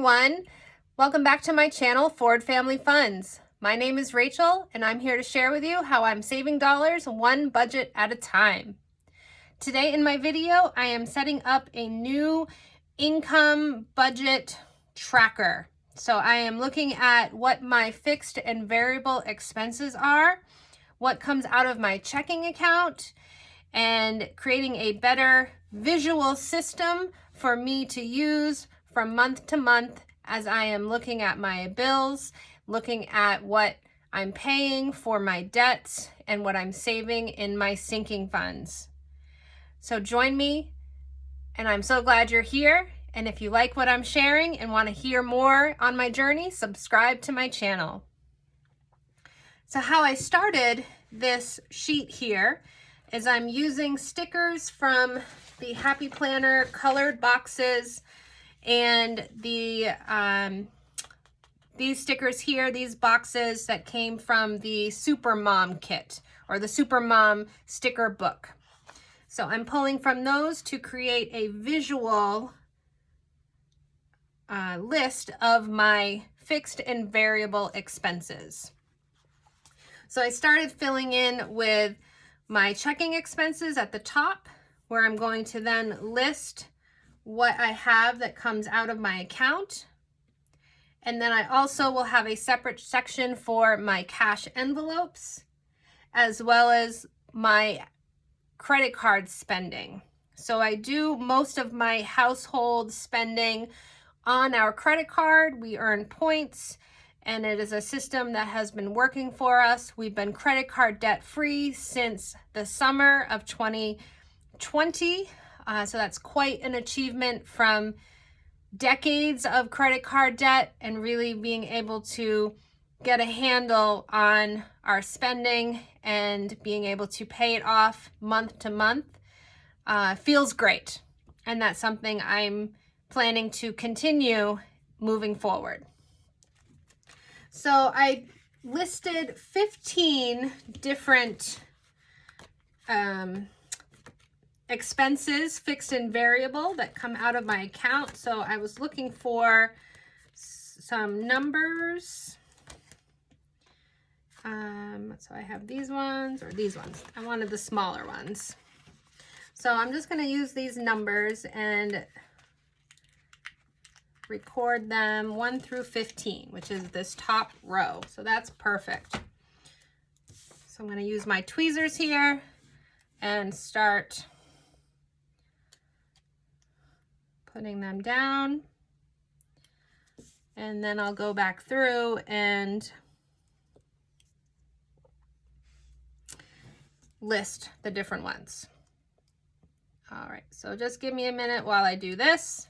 everyone. Welcome back to my channel, Ford Family Funds. My name is Rachel, and I'm here to share with you how I'm saving dollars one budget at a time. Today in my video, I am setting up a new income budget tracker. So I am looking at what my fixed and variable expenses are, what comes out of my checking account, and creating a better visual system for me to use from month to month as I am looking at my bills, looking at what I'm paying for my debts and what I'm saving in my sinking funds. So join me, and I'm so glad you're here. And if you like what I'm sharing and want to hear more on my journey, subscribe to my channel. So how I started this sheet here is I'm using stickers from the Happy Planner colored boxes, and these stickers here, these boxes that came from the Super Mom kit or the Super Mom sticker book. So I'm pulling from those to create a visual list of my fixed and variable expenses. So I started filling in with my checking expenses at the top, where I'm going to then list what I have that comes out of my account. And then I also will have a separate section for my cash envelopes, as well as my credit card spending. So I do most of my household spending on our credit card. We earn points, and it is a system that has been working for us. We've been credit card debt free since the summer of 2020. So that's quite an achievement from decades of credit card debt, and really being able to get a handle on our spending and being able to pay it off month to month feels great. And that's something I'm planning to continue moving forward. So I listed 15 different expenses, fixed and variable, that come out of my account. So I was looking for some numbers. So I have these ones or these ones. I wanted the smaller ones. So I'm just going to use these numbers and record them 1 through 15, which is this top row. So that's perfect. So I'm going to use my tweezers here and start putting them down, and then I'll go back through and list the different ones. All right, so just give me a minute while I do this.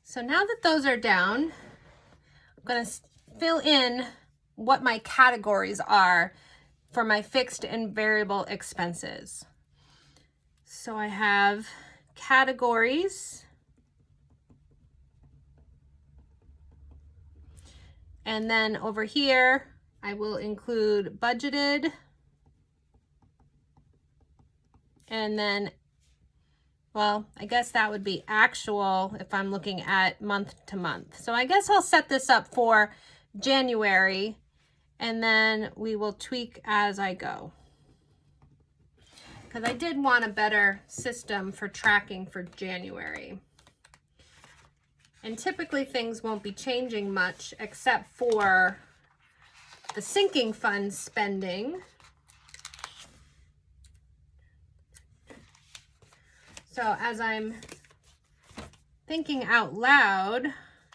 So now that those are down, I'm going to fill in what my categories are for my fixed and variable expenses. So I have categories, and then over here I will include budgeted, and then, well, I guess that would be actual if I'm looking at month to month. So I guess I'll set this up for January, and then we will tweak as I go, because I did want a better system for tracking for January. And typically things won't be changing much except for the sinking fund spending. So as I'm thinking out loud,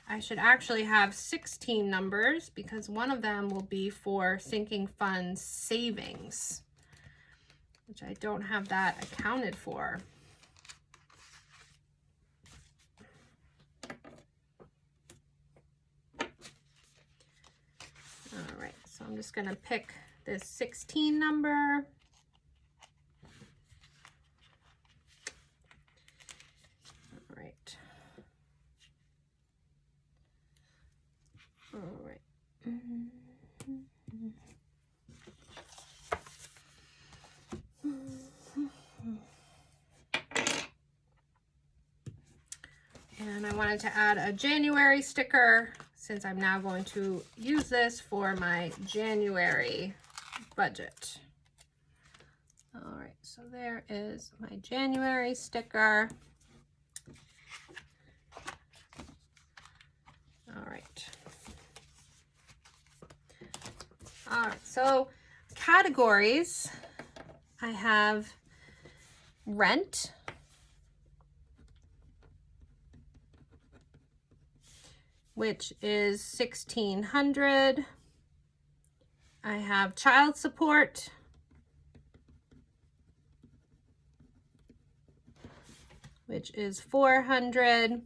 I should actually have 16 numbers because one of them will be for sinking funds savings, which I don't have that accounted for. All right, so I'm just going to pick this 16 number. All right. All right. And I wanted to add a January sticker since I'm now going to use this for my January budget. All right, so there is my January sticker. All right. All right, so categories, I have rent, which is $1,600. I have child support, which is $400.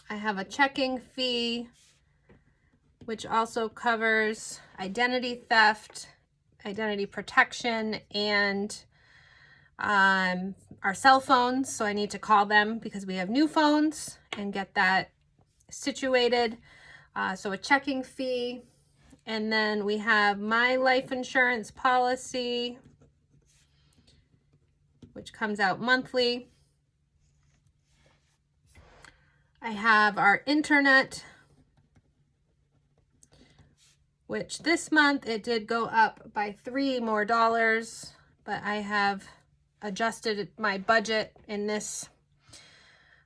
I have a checking fee, which also covers identity theft, identity protection, and our cell phones. So I need to call them because we have new phones and get that situated. So a checking fee. And then we have my life insurance policy, which comes out monthly. I have our internet, which this month it did go up by $3 more, but I have adjusted my budget in this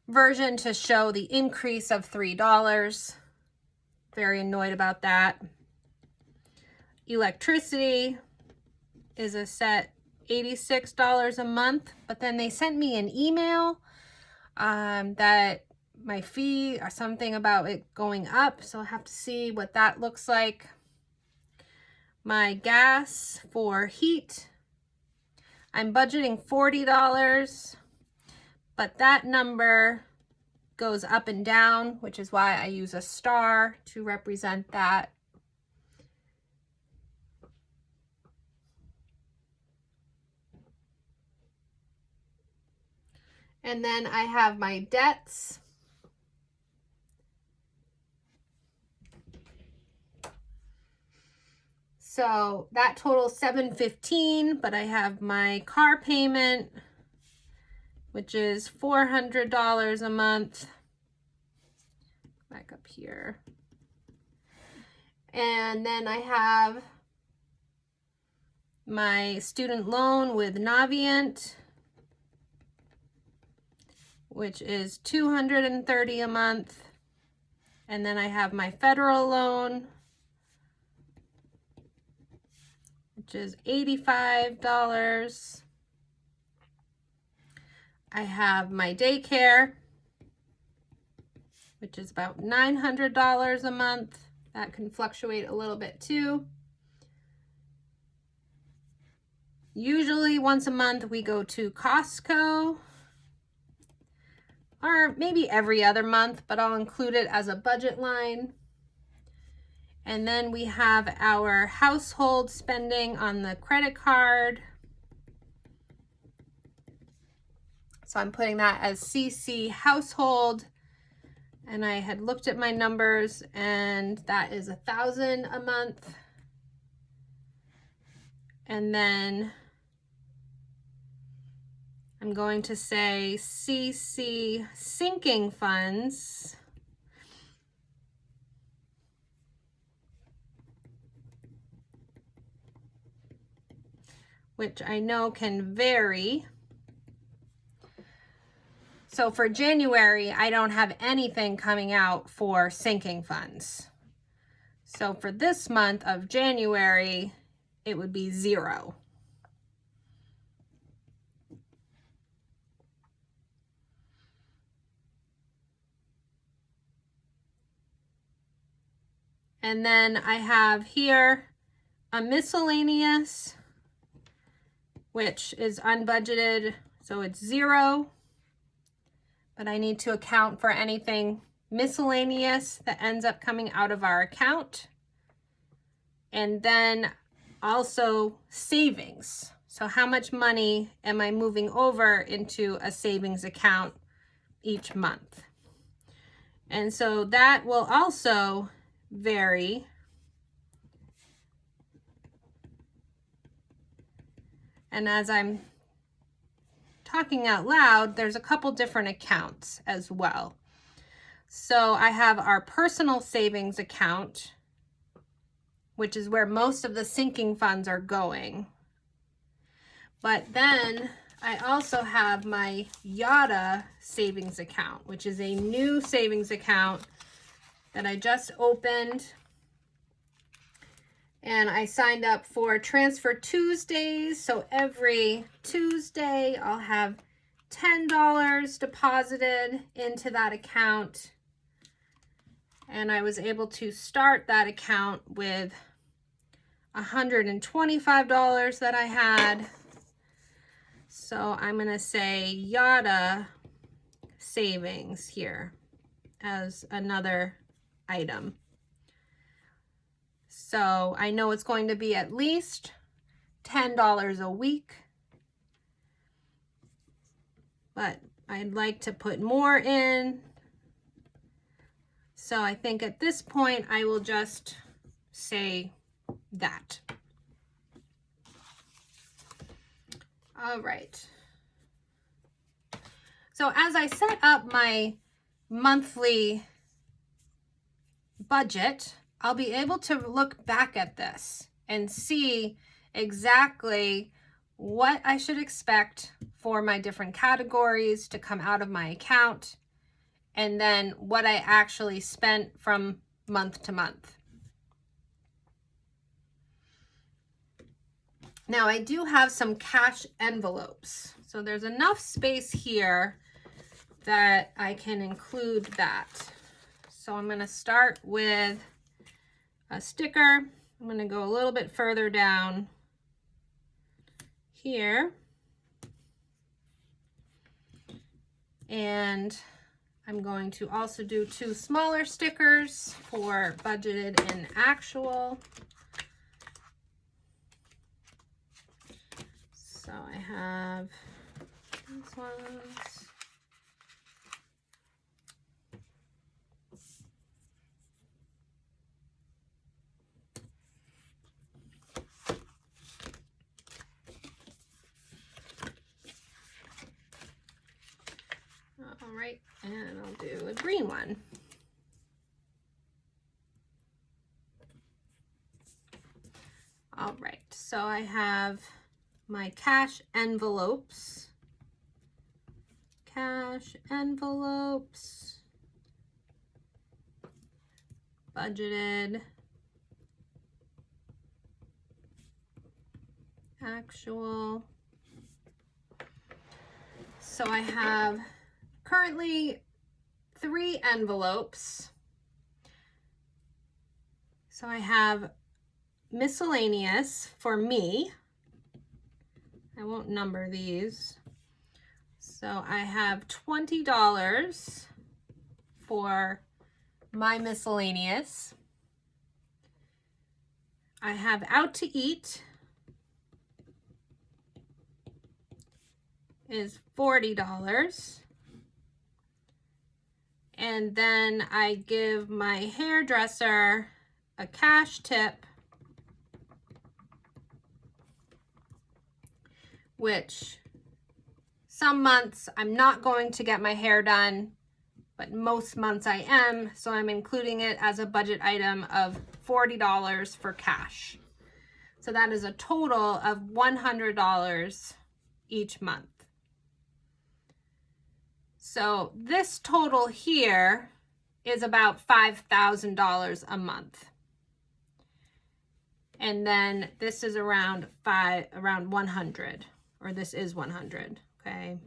version to show the increase of $3. Very annoyed about that. Electricity is a set $86 a month, but then they sent me an email that my fee or something about it going up, so I'll have to see what that looks like. My gas for heat, I'm budgeting $40, but that number goes up and down, which is why I use a star to represent that. And then I have my debts. So that totals $715, but I have my car payment, which is $400 a month. Back up here. And then I have my student loan with Navient, which is $230 a month. And then I have my federal loan, which is $85. I have my daycare, which is about $900 a month. That can fluctuate a little bit too. Usually once a month we go to Costco, or maybe every other month, but I'll include it as a budget line. And then we have our household spending on the credit card. So I'm putting that as CC household. And I had looked at my numbers and that is $1,000 a month. And then I'm going to say CC sinking funds, which I know can vary. So for January, I don't have anything coming out for sinking funds. So for this month of January, it would be $0. And then I have here a miscellaneous, which is unbudgeted, so it's 0. But I need to account for anything miscellaneous that ends up coming out of our account. And then also savings. So how much money am I moving over into a savings account each month? And so that will also vary. And as I'm talking out loud, there's a couple different accounts as well. So I have our personal savings account, which is where most of the sinking funds are going. But then I also have my Yotta savings account, which is a new savings account that I just opened. And I signed up for Transfer Tuesdays. So every Tuesday I'll have $10 deposited into that account. And I was able to start that account with $125 that I had. So I'm going to say Yotta savings here as another item. So I know it's going to be at least $10 a week, but I'd like to put more in. So I think at this point I will just say that. All right. So as I set up my monthly budget, I'll be able to look back at this and see exactly what I should expect for my different categories to come out of my account, and then what I actually spent from month to month. Now I do have some cash envelopes. So there's enough space here that I can include that. So I'm going to start with a sticker. I'm going to go a little bit further down here. And I'm going to also do 2 smaller stickers for budgeted and actual. So I have these ones. All right, and I'll do a green one. All right, so I have my cash envelopes. Cash envelopes. Budgeted. Actual. So I have currently 3 envelopes. So I have miscellaneous for me. I won't number these. So I have $20 for my miscellaneous. I have out to eat is $40. And then I give my hairdresser a cash tip, which some months I'm not going to get my hair done, but most months I am, so I'm including it as a budget item of $40 for cash. So that is a total of $100 each month. So this total here is about $5,000 a month. And then this is around 100, or this is 100, okay?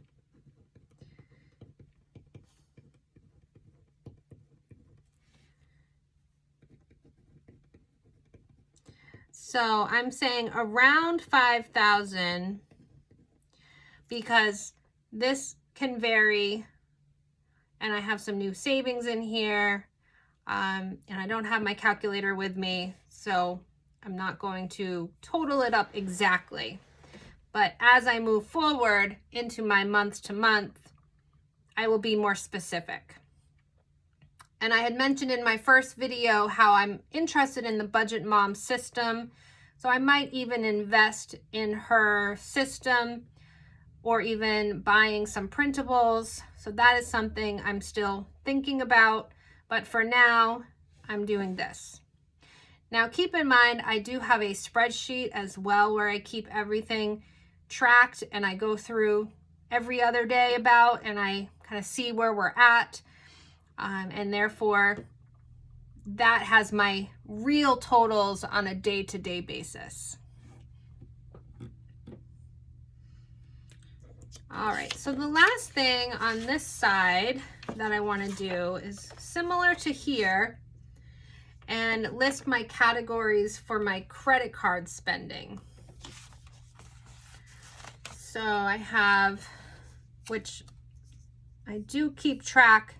So I'm saying around 5,000 because this can vary, and I have some new savings in here, and I don't have my calculator with me, so I'm not going to total it up exactly. But as I move forward into my month to month, I will be more specific. And I had mentioned in my first video how I'm interested in the Budget Mom system. So I might even invest in her system or even buying some printables. So that is something I'm still thinking about. But for now, I'm doing this. Now keep in mind, I do have a spreadsheet as well where I keep everything tracked, and I go through every other day and I kind of see where we're at. And therefore, that has my real totals on a day-to-day basis. All right, so the last thing on this side that I want to do is similar to here and list my categories for my credit card spending. So I have, which I do keep track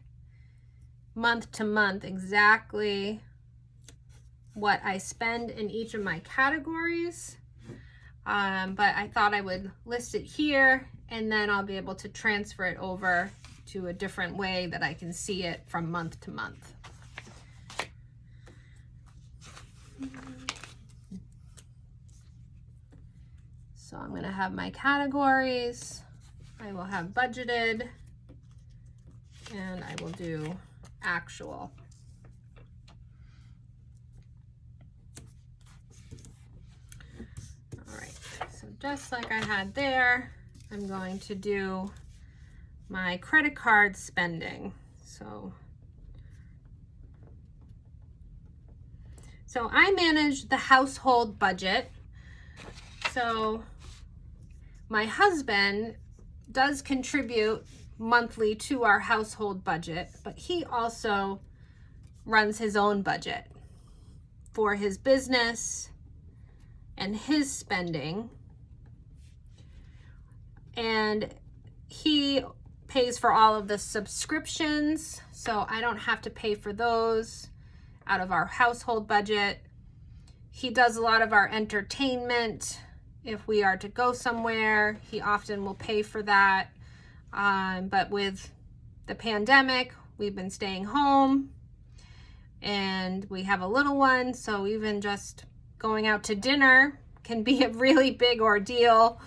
month to month exactly what I spend in each of my categories. But I thought I would list it here, and then I'll be able to transfer it over to a different way that I can see it from month to month. So I'm going to have my categories. I will have budgeted, and I will do actual. All right, so just like I had there, I'm going to do my credit card spending. So I manage the household budget. So my husband does contribute monthly to our household budget, but he also runs his own budget for his business and his spending. And he pays for all of the subscriptions, so I don't have to pay for those out of our household budget. He does a lot of our entertainment. If we are to go somewhere, he often will pay for that. But with the pandemic, we've been staying home and we have a little one, so even just going out to dinner can be a really big ordeal.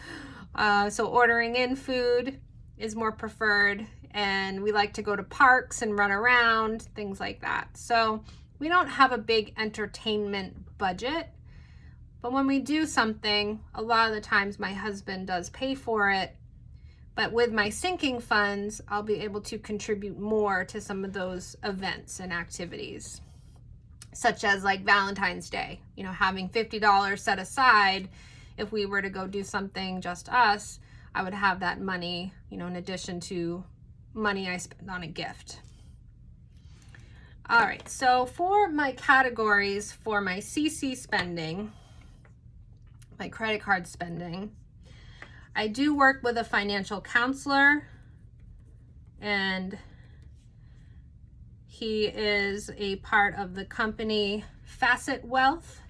So ordering in food is more preferred, and we like to go to parks and run around, things like that. So we don't have a big entertainment budget, but when we do something, a lot of the times my husband does pay for it. But with my sinking funds, I'll be able to contribute more to some of those events and activities, such as like Valentine's Day, having $50 set aside. If we were to go do something just us, I would have that money, in addition to money I spend on a gift. All right, so for my categories for my CC spending, my credit card spending, I do work with a financial counselor, and he is a part of the company Facet Wealth,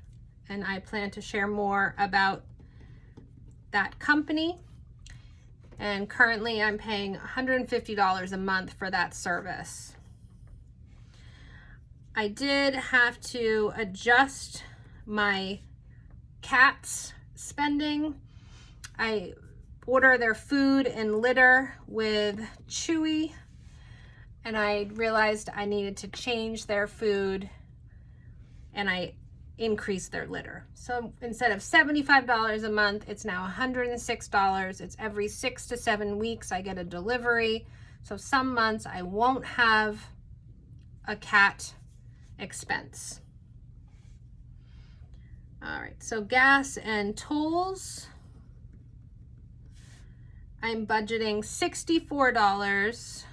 and I plan to share more about that company. And currently I'm paying $150 a month for that service. I did have to adjust my cats' spending. I order their food and litter with Chewy, and I realized I needed to change their food, and I increased their litter. So instead of $75 a month, it's now $106. It's every 6 to 7 weeks I get a delivery. So some months I won't have a cat expense. All right, so gas and tolls. I'm budgeting $64,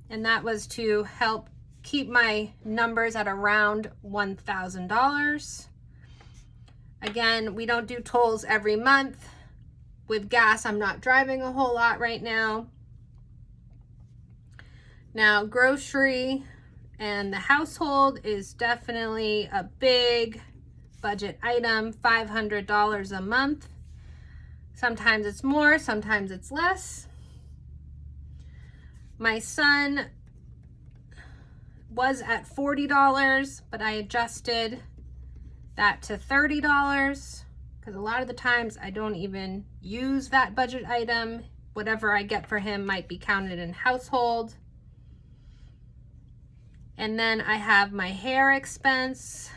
and that was to help keep my numbers at around $1,000. Again, we don't do tolls every month. With gas, I'm not driving a whole lot right now. Now, grocery and the household is definitely a big budget item, $500 a month. Sometimes it's more, sometimes it's less. My son was at $40, but I adjusted that to $30 because a lot of the times I don't even use that budget item. Whatever I get for him might be counted in household. And then I have my hair expense,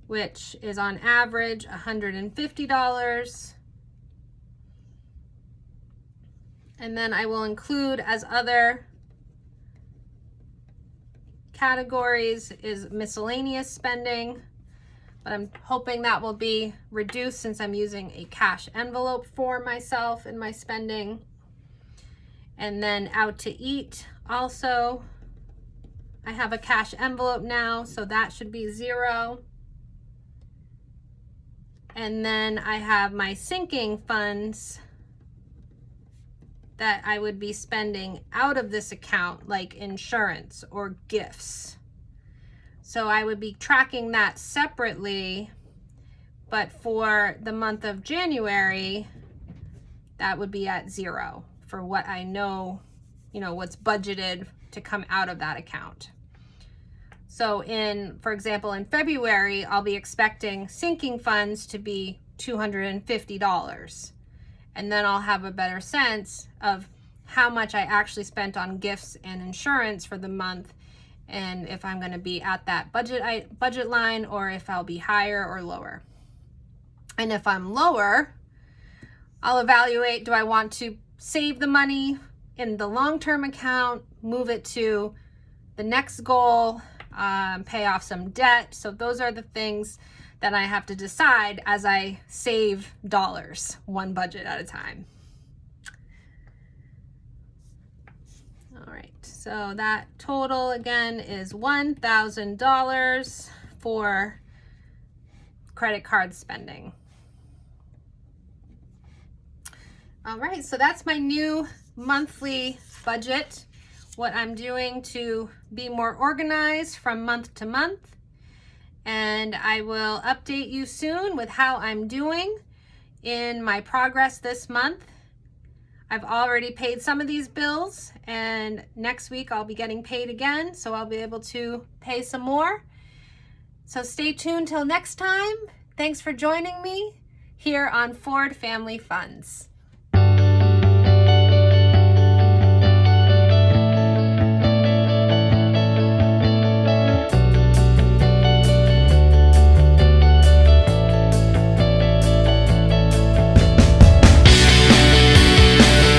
which is on average $150. And then I will include as other categories is miscellaneous spending, but I'm hoping that will be reduced since I'm using a cash envelope for myself in my spending. And then out to eat also, I have a cash envelope now, so that should be $0. And then I have my sinking funds that I would be spending out of this account, like insurance or gifts. So I would be tracking that separately, but for the month of January, that would be at $0 for what I know, what's budgeted to come out of that account. So for example, in February, I'll be expecting sinking funds to be $250. And then I'll have a better sense of how much I actually spent on gifts and insurance for the month, and if I'm going to be at that budget line or if I'll be higher or lower. And if I'm lower, I'll evaluate, do I want to save the money in the long-term account, move it to the next goal, pay off some debt? So those are the things that I have to decide as I save dollars, one budget at a time. All right, so that total again is $1,000 for credit card spending. All right, so that's my new monthly budget, what I'm doing to be more organized from month to month. And I will update you soon with how I'm doing in my progress this month. I've already paid some of these bills, and next week I'll be getting paid again, so I'll be able to pay some more. So stay tuned till next time. Thanks for joining me here on Ford Family Funds.